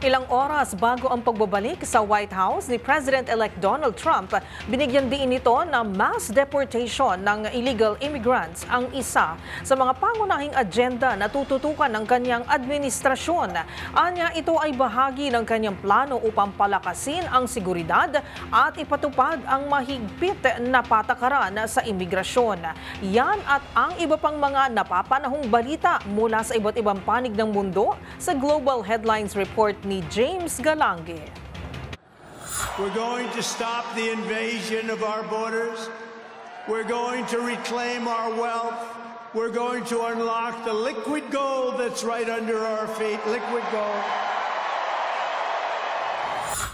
Ilang oras bago ang pagbabalik sa White House ni President-elect Donald Trump, binigyan din ito na mass deportation ng illegal immigrants ang isa sa mga pangunahing agenda na tututukan ng kanyang administrasyon. Anya, ito ay bahagi ng kanyang plano upang palakasin ang seguridad at ipatupad ang mahigpit na patakaran sa imigrasyon. Yan at ang iba pang mga napapanahong balita mula sa iba't ibang panig ng mundo sa Global Headlines Report ni James Galange. We're going to stop the invasion of our borders. We're going to reclaim our wealth. We're going to unlock the liquid gold that's right under our feet. Liquid gold.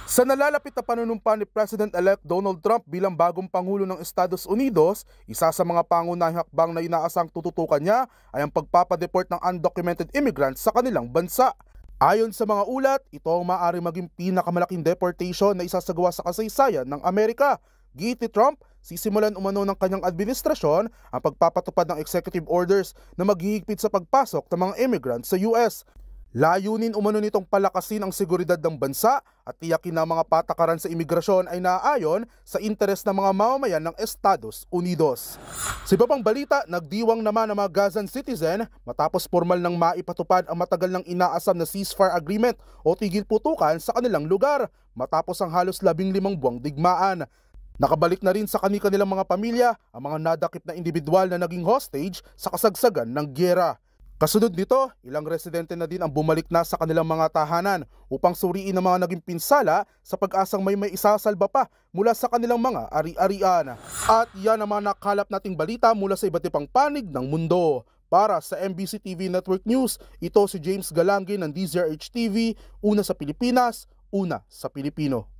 Sa nalalapit na panunumpa ni President-elect Donald Trump bilang bagong Pangulo ng Estados Unidos, isa sa mga pangunahing hakbang na inaasang tututukan niya ay ang pagpapadeport ng undocumented immigrants sa kanilang bansa. Ayon sa mga ulat, ito ang maaari maging pinakamalaking deportation na isasagawa sa kasaysayan ng Amerika. Giit ni Trump, sisimulan umano ng kanyang administrasyon ang pagpapatupad ng executive orders na maghihigpit sa pagpasok ng mga immigrants sa US. Layunin umano nitong palakasin ang seguridad ng bansa at tiyakin na mga patakaran sa imigrasyon ay naaayon sa interes ng mga mamamayan ng Estados Unidos. Sa iba pang balita, nagdiwang naman ang mga Gazan citizen matapos formal nang maipatupad ang matagal nang inaasam na ceasefire agreement o tigil putukan sa kanilang lugar matapos ang halos 15 buwang digmaan. Nakabalik na rin sa kanilang mga pamilya ang mga nadakip na individual na naging hostage sa kasagsagan ng gyera. Kasunod nito, ilang residente na din ang bumalik na sa kanilang mga tahanan upang suriin ang mga naging pinsala sa pag-asang may isasalba pa mula sa kanilang mga ari-arian. At yan ang mga nakalap nating balita mula sa iba't ibang panig ng mundo. Para sa MBC TV Network News, ito si James Galange ng DZRH TV, una sa Pilipinas, una sa Pilipino.